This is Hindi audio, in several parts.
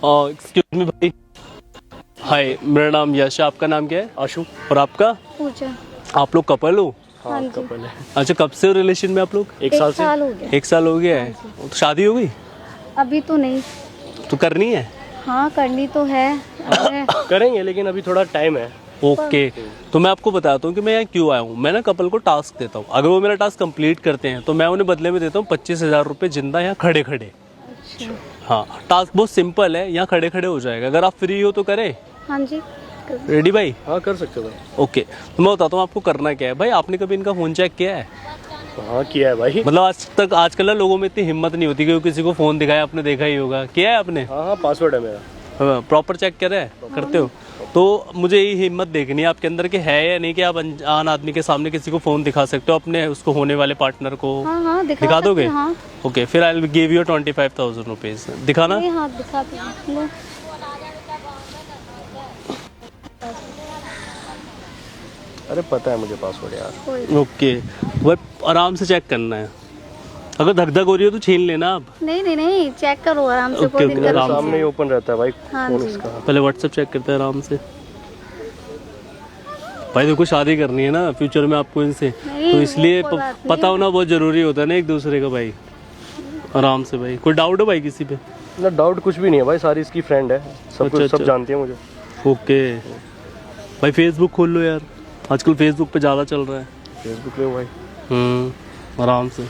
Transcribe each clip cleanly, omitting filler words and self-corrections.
एक्सक्यूज मी भाई। हाय, मेरा नाम यश है, आपका नाम क्या है? आशु। और आपका? पूजा। आप लोग कपल हो? हाँ जी। कपल है। अच्छा, कब से हो रिलेशन में आप लोग? एक साल से। हो गया। 1 साल हो गया है। तो शादी हो गई? अभी तो नहीं। तो करनी है? हाँ करनी तो है। करेंगे, लेकिन अभी थोड़ा टाइम है। ओके, तो मैं आपको बताता हूँ कि मैं यहाँ क्यों आया हूँ। मैं ना कपल को टास्क देता हूँ, अगर वो मेरा टास्क कंप्लीट करते हैं तो मैं उन्हें बदले में देता हूँ 25,000 रुपये जिंदा, यहाँ खड़े खड़े। अच्छा। हाँ, टास्क बहुत सिंपल है, यहाँ खड़े खड़े हो जाएगा। अगर आप फ्री हो तो करें। हाँ जी। रेडी भाई? हाँ कर सकते हो भाई। ओके, तो मैं बताता हूँ आपको करना क्या है। भाई, आपने कभी इनका फ़ोन चेक किया है? हाँ किया है भाई। मतलब आज तक आजकल ना लोगों में इतनी हिम्मत नहीं होती कि वो किसी को फ़ोन दिखाए। आपने देखा ही होगा, किया है आपने? हाँ हाँ, पासवर्ड है मेरा। प्रॉपर चेक करे है? करते हो? तो मुझे यही हिम्मत देखनी है आपके अंदर कि है या नहीं कि आप अनजान आदमी के सामने किसी को फ़ोन दिखा सकते हो, अपने उसको होने वाले पार्टनर को। हाँ हाँ दिखा दोगे? हाँ। ओके, फिर I will give you 25,000 rupees. दिखाना। हाँ दिखाते हैं। लो। अरे पता है मुझे पासवर्ड यार। कोई- ओके, वह आराम से चेक करना है। अगर धक धक हो रही हो तो छीन लेना आप। नहीं नहीं नहीं, चेक करो आराम से। ओके, कोई ओके, दिक्कत आराम नहीं सामने ही है। ओपन रहता है भाई हाँ फोन जी। इसका। पहले व्हाट्सएप चेक करते हैं आराम से। भाई देखो, शादी करनी है ना फ्यूचर में आपको इनसे, नहीं, तो इसलिए वो कोई बात नहीं पता होना बहुत ज़रूरी होता है ना एक दूसरे का। भाई आराम से भाई। कोई डाउट है भाई किसी पे? ना डाउट कुछ भी नहीं है भाई, सारी इसकी फ्रेंड है, सब अच्छा, कुछ सब अच्छा। जानती है मुझे। ओके भाई, फेसबुक खोल लो यार, आजकल फेसबुक पे ज़्यादा चल रहा है। फेसबुक ले भाई, आराम से।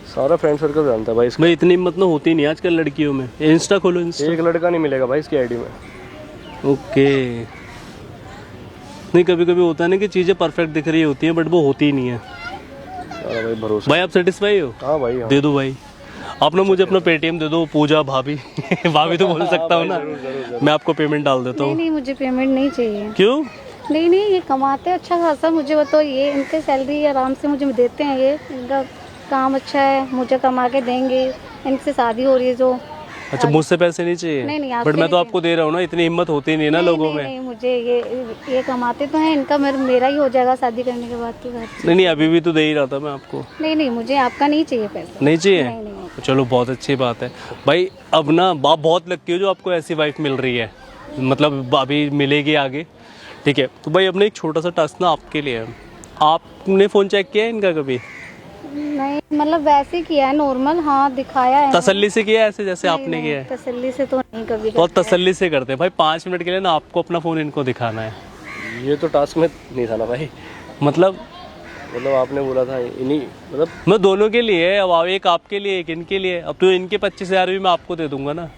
सारा फ्रेंड सर्कल जानता है भाई इसका। भाई इतनी हिम्मत ना होती नहीं आजकल लड़कियों में। इंस्टा खोलो, इंस्टा। एक लड़का नहीं मिलेगा भाई इसकी आईडी में। ओके, नहीं कभी कभी होता है ना कि चीज़ें परफेक्ट दिख रही होती हैं बट वो होती ही नहीं है। सारा भाई भरोसा। भाई आप सेटिस्फाई हो? हाँ भाई हाँ। दे दो भाई, आप ना मुझे अपना पेटीएम दे दो। पूजा भाभी भाभी तो बोल सकता हूँ ना, मैं आपको पेमेंट डाल देता नहीं हूँ। नहीं, मुझे पेमेंट नहीं चाहिए। क्यों? नहीं नहीं, ये कमाते हैं अच्छा खासा, मुझे बताओ। ये इनके सैलरी आराम से मुझे देते हैं, ये इनका काम अच्छा है, मुझे कमा के देंगे। इनसे शादी हो रही है जो। अच्छा, मुझसे पैसे नहीं चाहिए? नहीं, नहीं, आपसे बट मैं तो नहीं आपको दे रहा हूँ ना, इतनी हिम्मत होती नहीं है ना नहीं, लोगों नहीं, में। नहीं, मुझे ये कमाते तो हैं, इनका मेरा ही हो जाएगा शादी करने के बाद की बात। नहीं नहीं, अभी भी तो दे ही रहा था मैं आपको। नहीं नहीं, मुझे आपका नहीं चाहिए पैसा। नहीं चाहिए? नहीं, नहीं। चलो बहुत अच्छी बात है भाई। अब ना बाप बहुत लगती हो जो आपको ऐसी वाइफ मिल रही है, मतलब अभी मिलेगी आगे। ठीक है, तो भाई अपने एक छोटा सा टास्क ना आपके लिए है। आपने फ़ोन चेक किया है इनका कभी? नहीं, मतलब वैसे ही किया है नॉर्मल। हाँ दिखाया है। तसल्ली से किया है ऐसे जैसे नहीं, आपने नहीं, किया है? तसल्ली से तो नहीं कभी बहुत करते हैं। तसल्ली से करते हैं भाई। 5 मिनट के लिए ना आपको अपना फ़ोन इनको दिखाना है। ये तो टास्क में नहीं था ना भाई। मतलब आपने बोला था इन्हीं, मतलब मैं दोनों के लिए है। अब एक आपके लिए, एक इनके लिए। अब तो इनके 25,000 भी मैं आपको दे दूंगा ना।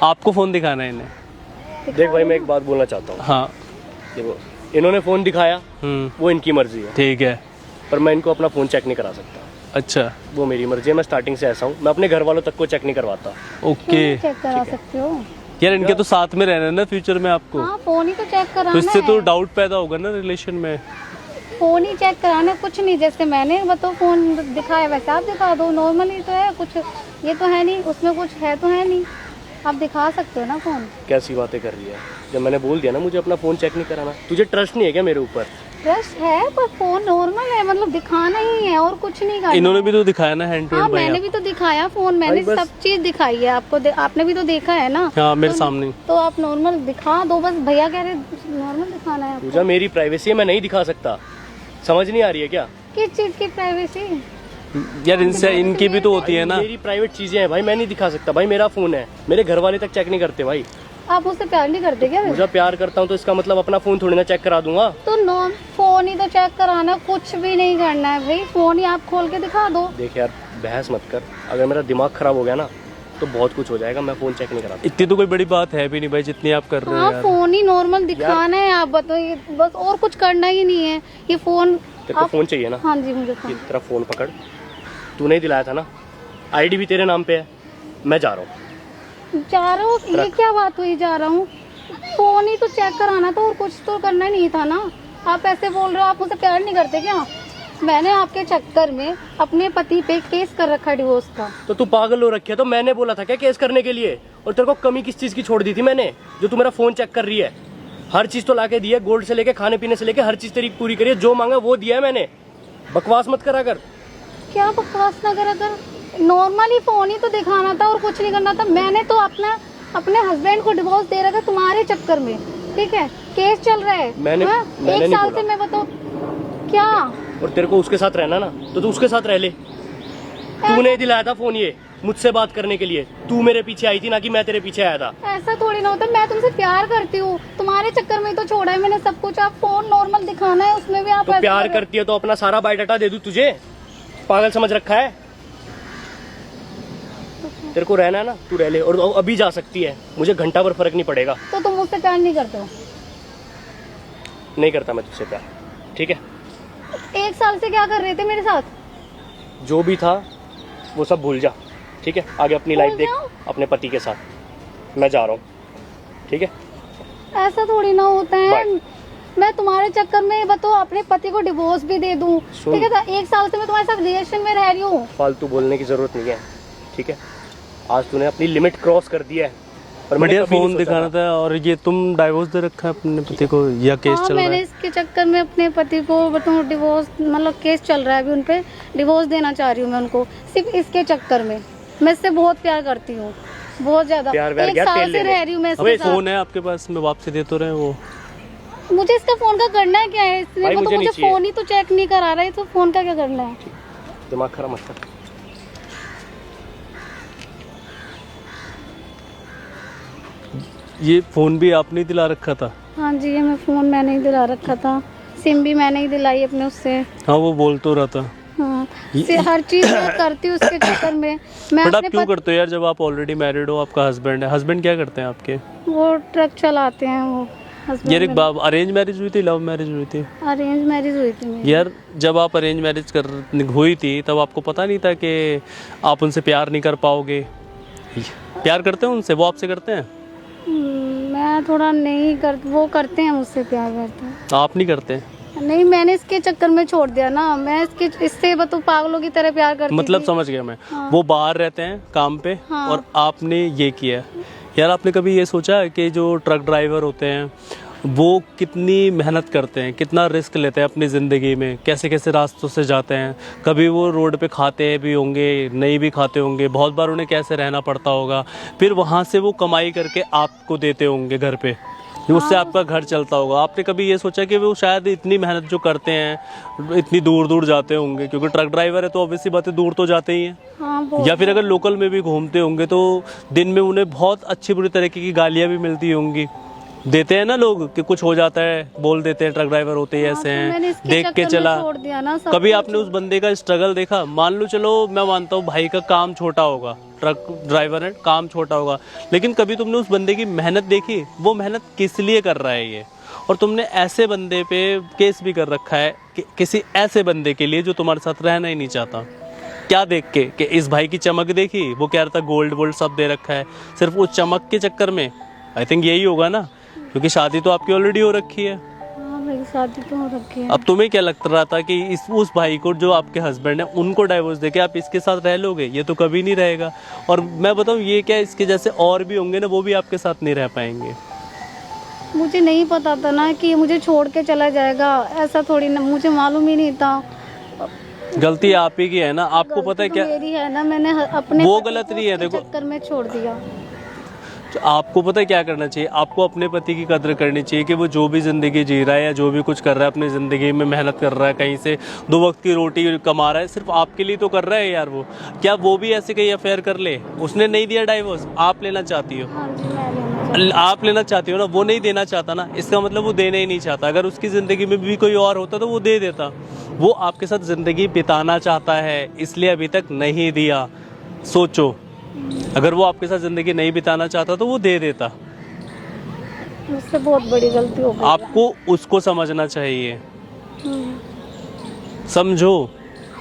आपको फ़ोन दिखाना है इन्हें। देख भाई, मैं एक बात बोलना चाहता हूँ। हाँ। देखो, इन्होंने फ़ोन दिखाया, वो इनकी मर्जी है, ठीक है। पर मैं इनको अपना फ़ोन चेक नहीं करा सकता। अच्छा, वो मेरी मर्जी है, मैं स्टार्टिंग से ऐसा हूँ, मैं अपने घर वालों तक को चेक नहीं करवाता। ओके। चेक करा सकते हो। यार इनके तो साथ में रहना है ना फ्यूचर में आपको, हाँ फोन ही तो चेक तो कराना इससे तो है। डाउट पैदा होगा ना रिलेशन में। फोन ही चेक कराना है, कुछ नहीं। जैसे मैंने बताओ फोन दिखाया वैसे आप दिखा दो। नॉर्मल ही तो है, कुछ ये तो है नहीं, उसमें कुछ है तो है नहीं। आप दिखा सकते हो ना फोन। कैसी बातें कर रही है? जब मैंने बोल दिया ना मुझे अपना फ़ोन चेक नहीं कराना, तुझे ट्रस्ट नहीं है क्या मेरे ऊपर? ट्रस्ट है, पर फोन नॉर्मल है, मतलब दिखाना ही है और कुछ नहीं करना। इन्होंने भी तो दिखाया ना हैंड टू हाँ हैंड भाई। मैंने भी तो दिखाया फोन, मैंने भाई बस- सब चीज दिखाई है आपको। आपने भी तो देखा है ना। हाँ, मेरे सामने। तो आप नॉर्मल दिखा दो बस। भैया कह रहे नॉर्मल दिखाना है आपको। पूजा, मेरी प्राइवेसी है, मैं नहीं दिखा सकता। समझ नहीं आ रही है क्या? किस चीज की प्राइवेसी? यार इनसे इनकी भी तो होती है ना। मेरी प्राइवेट चीजें हैं भाई, मैं नहीं दिखा सकता भाई। मेरा फ़ोन है, मेरे घर वाले तक चेक नहीं करते भाई। आप मुझसे प्यार नहीं करते क्या? पूजा, प्यार करता हूँ तो इसका मतलब अपना फ़ोन थोड़ी ना चेक करा दूंगा। तो नो, फोन ही तो चेक कराना, कुछ भी नहीं करना है भाई। फोन ही आप खोल के दिखा दो। देख यार, बहस मत कर। अगर मेरा दिमाग खराब हो गया ना तो बहुत कुछ हो जाएगा। मैं फ़ोन चेक नहीं कराता। इतनी तो कोई बड़ी बात है भी नहीं भाई जितनी आप कर रहे हो हाँ यार। फोन ही नॉर्मल दिखाना है। आप बताओ, ये बस और कुछ करना ही नहीं है। ये फोन तेरे को फ़ोन चाहिए ना? हाँ जी मुझे ये फोन। तेरा फ़ोन पकड़, तू नहीं दिलाया था ना? आईडी भी तेरे नाम पे है। मैं जा रहा हूँ। जा रहा हूँ? ये क्या बात हुई जा रहा हूँ? फोन ही तो चेक कराना था और कुछ तो करना नहीं था ना। आप ऐसे बोल रहे हो, आप मुझसे प्यार नहीं करते क्या? मैंने आपके चक्कर में अपने पति पे केस कर रखा डिवोर्स का। तो तू पागल हो रखी है? तो मैंने बोला था क्या केस करने के लिए? और तेरे को कमी किस चीज़ की छोड़ दी थी मैंने, जो तू मेरा फ़ोन चेक कर रही है? हर चीज़ तो ला के दी है, गोल्ड से लेके खाने पीने से लेके हर चीज़ तेरी पूरी करी है। जो मांगा वो दिया है मैंने। बकवास मत करा कर। क्या बकवास ना करा कर? नॉर्मली फोन ही तो दिखाना था और कुछ नहीं करना था। मैंने तो अपने हस्बैंड को डिवोर्स दे रखा तुम्हारे चक्कर में, ठीक है? केस चल रहा है। मैंने एक नहीं साल बोला। से मैं बताऊँ क्या? और तेरे को उसके साथ रहना ना, तो तू उसके साथ रह ले। तूने दिलाया था फोन ये मुझसे बात करने के लिए, तू मेरे पीछे आई थी ना कि मैं तेरे पीछे आया था। ऐसा थोड़ी ना होता, मैं तुमसे प्यार करती हूँ, तुम्हारे चक्कर में ही तो छोड़ा है मैंने सब कुछ। आप फोन नॉर्मल दिखाना है उसमें भी आप तो ऐसे प्यार कर रहे करती है तो अपना सारा बायोडाटा दे दूं तुझे? पागल समझ रखा है? तेरे को रहना है ना, तू रह ले, और अभी जा सकती है, मुझे घंटा भर फर्क नहीं पड़ेगा। हो। तो तुम मुझसे प्यार नहीं करते हो? नहीं करता मैं तुझसे प्यार, ठीक है? एक साल से क्या कर रहे थे मेरे साथ? जो भी था वो सब भूल जा, ठीक है? आगे अपनी भूल लाइफ देख जाऊं? अपने पति के साथ। मैं जा रहा हूँ, ठीक है? ऐसा थोड़ी ना होता है। बाय। मैं तुम्हारे चक्कर में बताओ अपने पति को डिवोर्स भी दे दूं, सुन। ठीक है? तो एक साल से मैं तुम्हारे साथ रिलेशन में रह रही हूँ। फालतू बोलने की जरूरत नहीं है, ठीक है? आज तूने अपनी लिमिट क्रॉस कर दिया है। और मैंने बढ़िया कभी नहीं फोन सोचा दिखाना था। और ये तुम डाइवोर्स दे रखा है अपने पति को या केस हाँ, चल रहा मैंने है? इसके चक्कर में अपने पति को बताऊँ डिवोर्स, मतलब केस चल रहा है अभी, उनपे डिवोर्स देना चाह रही हूँ मैं उनको, सिर्फ इसके चक्कर में। मैं इससे बहुत प्यार करती हूँ, बहुत ज्यादा। प्यार व्यार एक क्या, साल तेल से लेने? रह रही हूँ मैं अबे इसके साथ। फोन है आपके पास, मैं वापसी दे तो रहे हैं वो। मुझे इसका फोन का करना है क्या है? इसने भाई, वो तो मुझे मुझे नहीं चाहिए। फोन ही तो चेक नहीं करा रहा है, तो फोन का क्या करना है? दिमाग खराब मत कर। ये फोन भी आपने ही दिला रखा था? हाँ जी, ये मैं फोन मैंने ही दिला रखा था, सिम भी मैंने ही दिलाई अपने उससे। हाँ, वो बोल तो रहा था। हाँ, हर चीज मैं करती हूँ उसके चक्कर में। मैं बट आप अपने क्यों करते हो यार, जब आप ऑलरेडी मैरिड हो, आपका हस्बैंड है? हस्बैंड क्या करते हैं आपके? वो ट्रक चलाते हैं वो husband यार एक मेरे। बाप, अरेंज मैरिज हुई थी, लव मैरिज हुई थी? अरेंज मैरिज हुई थी मेरी। यार जब आप अरेंज मैरिज कर हुई थी तब आपको पता नहीं था कि आप उनसे प्यार नहीं कर पाओगे? प्यार करते हो उनसे, वो आपसे करते हैं? मैं थोड़ा नहीं कर, वो करते हैं मुझसे प्यार करते हैं। आप नहीं करते? नहीं, मैंने इसके चक्कर में छोड़ दिया ना। मैं इससे बताऊँ पागलों की तरह प्यार करती मतलब थी। समझ गया मैं। हाँ। वो बाहर रहते हैं काम पे, हाँ। और आपने ये किया। यार आपने कभी ये सोचा है कि जो ट्रक ड्राइवर होते हैं वो कितनी मेहनत करते हैं, कितना रिस्क लेते हैं अपनी ज़िंदगी में, कैसे कैसे रास्तों से जाते हैं? कभी वो रोड पे खाते भी होंगे, नहीं भी खाते होंगे, बहुत बार उन्हें कैसे रहना पड़ता होगा, फिर वहाँ से वो कमाई करके आपको देते होंगे घर पे, उससे आपका घर चलता होगा। आपने कभी ये सोचा कि वो शायद इतनी मेहनत जो करते हैं इतनी दूर दूर जाते होंगे? क्योंकि ट्रक ड्राइवर है तो ऑब्वियसली बात है दूर तो जाते ही हैं। हाँ, बहुत। या फिर अगर लोकल में भी घूमते होंगे तो दिन में उन्हें बहुत अच्छी बुरी तरीके की गालियाँ भी मिलती होंगी। देते हैं ना लोग कि कुछ हो जाता है बोल देते हैं ट्रक ड्राइवर होते ही ऐसे तो मैंने हैं, इसके देख के चक्कर में चला। छोड़ दिया ना सब कभी कुछ। आपने उस बंदे का स्ट्रगल देखा? मान लो, चलो मैं मानता हूँ भाई का काम छोटा होगा, ट्रक ड्राइवर है, काम छोटा होगा, लेकिन कभी तुमने उस बंदे की मेहनत देखी? वो मेहनत किस लिए कर रहा है ये? और तुमने ऐसे बंदे पे केस भी कर रखा है कि किसी ऐसे बंदे के लिए जो तुम्हारे साथ रहना ही नहीं चाहता। क्या देख के कि इस भाई की चमक देखी, वो कह रहा था गोल्ड वोल्ड सब दे रखा है, सिर्फ उस चमक के चक्कर में? आई थिंक यही होगा ना, क्योंकि शादी तो आपकी ऑलरेडी हो रखी है। हाँ भाई, शादी तो हो रखी है। अब तुम्हें क्या लगता रहा था कि उस भाई को, जो आपके हस्बैंड है, उनको डाइवोर्स देके आप इसके साथ रह लोगे? ये तो कभी नहीं रहेगा। और मैं बताऊं, ये क्या, इसके जैसे और भी होंगे ना, वो भी आपके साथ नहीं रह पाएंगे। मुझे नहीं पता था ना कि मुझे छोड़ के चला जाएगा, ऐसा थोड़ी ना, मुझे मालूम ही नहीं था। गलती आप ही की है ना। आपको पता है गलती क्या, तो मेरी है ना, मैंने अपने वो पति गलत को नहीं है, उसके देखो। चक्कर में छोड़ दिया। तो आपको पता है क्या करना चाहिए? आपको अपने पति की कदर करनी चाहिए कि वो जो भी ज़िंदगी जी रहा है या जो भी कुछ कर रहा है अपनी ज़िंदगी में, मेहनत कर रहा है, कहीं से 2 वक्त की रोटी कमा रहा है, सिर्फ आपके लिए तो कर रहा है यार। वो क्या वो भी ऐसे कहीं अफेयर कर ले? उसने नहीं दिया डाइवोर्स, आप लेना चाहती हो? हाँ जी, मैं लेना चाहती आप लेना चाहती हो ना, वो नहीं देना चाहता ना, इसका मतलब वो देना ही नहीं चाहता। अगर उसकी ज़िंदगी में भी कोई और होता तो वो दे देता। वो आपके साथ ज़िंदगी बिताना चाहता है, इसलिए अभी तक नहीं दिया। सोचो, अगर वो आपके साथ ज़िंदगी नहीं बिताना चाहता तो वो दे देता। हूँ। मुझसे बहुत बड़ी गलती हो गई। आपको उसको समझना चाहिए। हम्म। समझो,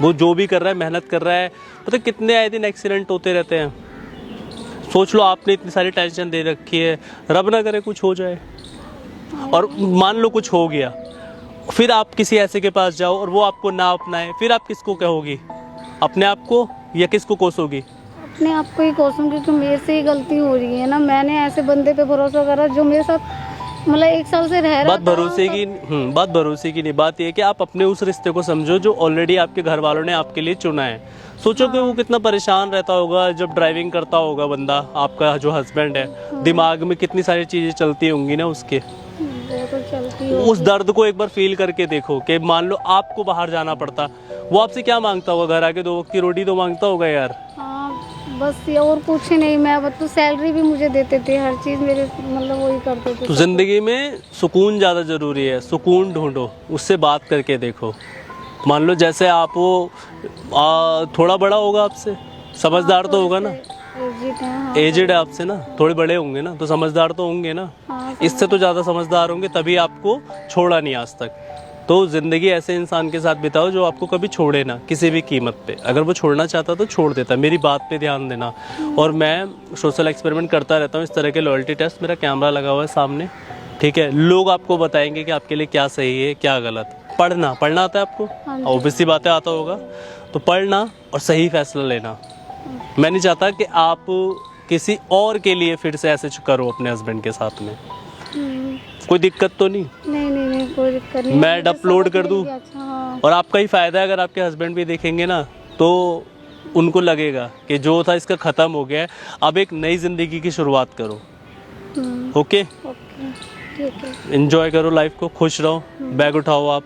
वो जो भी कर रहा है, मेहनत कर रहा है। पता कितने आए दिन एक्सीडेंट होते रहते हैं। सोच लो, आपने इतनी सारी टेंशन दे रखी है, रब ना करे कुछ हो जाए, और मान लो कुछ हो गया, फिर आप किसी ऐसे के पास जाओ और वो आपको ना अपनाए, फिर आप किसको कहोगी? अपने आप को या किसको कोसोगी? अपने आप को ही कोसूं, क्योंकि मेरे से ही गलती हो रही है ना। मैंने ऐसे बंदे पे भरोसा करा जो मेरे साथ मतलब 1 साल से रह रहा बात था। भरोसे की, बात भरोसे की नहीं, बात ये है कि आप अपने उस रिश्ते को समझो जो ऑलरेडी आपके घर वालों ने आपके लिए चुना है। सोचो कि वो कितना परेशान रहता होगा जब ड्राइविंग करता होगा बंदा, आपका जो हस्बैंड है, दिमाग में कितनी सारी चीज़ें चलती होंगी ना उसके। वो तो चलती उस दर्द को एक बार फील करके देखो कि मान लो आपको बाहर जाना पड़ता, वो आपसे क्या मांगता होगा? घर आके 2 वक्त की रोटी तो मांगता होगा यार। हाँ, बस ये और कुछ नहीं। मैं अब तो सैलरी भी मुझे देते थे, हर चीज़ मेरे मतलब वही करते थे। तो ज़िंदगी में सुकून ज़्यादा ज़रूरी है, सुकून ढूंढो, उससे बात करके देखो। मान लो जैसे आप वो थोड़ा बड़ा होगा आपसे, समझदार तो होगा ना, एजिड है। हाँ, एजेड है आपसे ना, थोड़े बड़े होंगे ना, तो समझदार तो होंगे ना, हाँ, इससे तो ज़्यादा समझदार होंगे, तभी आपको छोड़ा नहीं आज तक। तो ज़िंदगी ऐसे इंसान के साथ बिताओ जो आपको कभी छोड़े ना किसी भी कीमत पे। अगर वो छोड़ना चाहता तो छोड़ देता, मेरी बात पे ध्यान देना। और मैं सोशल एक्सपेरिमेंट करता रहता हूँ इस तरह के लॉयल्टी टेस्ट, मेरा कैमरा लगा हुआ है सामने, ठीक है। लोग आपको बताएंगे कि आपके लिए क्या सही है क्या गलत। पढ़ना आता है आपको, ऑब्वियसली बातें आता होगा, तो पढ़ना और सही फैसला लेना। मैं नहीं चाहता कि आप किसी और के लिए फिर से ऐसे करो अपने हस्बैंड के साथ में। कोई दिक्कत तो नहीं? नहीं कोई दिक्कत नहीं। मैं अपलोड कर दूं? अच्छा, हाँ। और आपका ही फायदा है, अगर आपके हस्बैंड भी देखेंगे ना तो उनको लगेगा कि जो था इसका ख़त्म हो गया है, अब एक नई ज़िंदगी की शुरुआत करो। ओके, ओके, ठीक है। एंजॉय करो लाइफ को, खुश रहो, बैग उठाओ आप।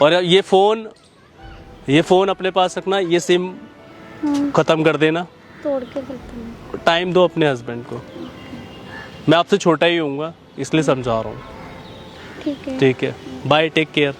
और ये फ़ोन अपने पास रखना, ये सिम ख़त्म कर देना, तोड़ के देती हूँ। टाइम दो अपने हस्बैंड को। मैं आपसे छोटा ही होऊंगा इसलिए समझा रहा हूँ। ठीक है। ठीक है, बाय, टेक केयर।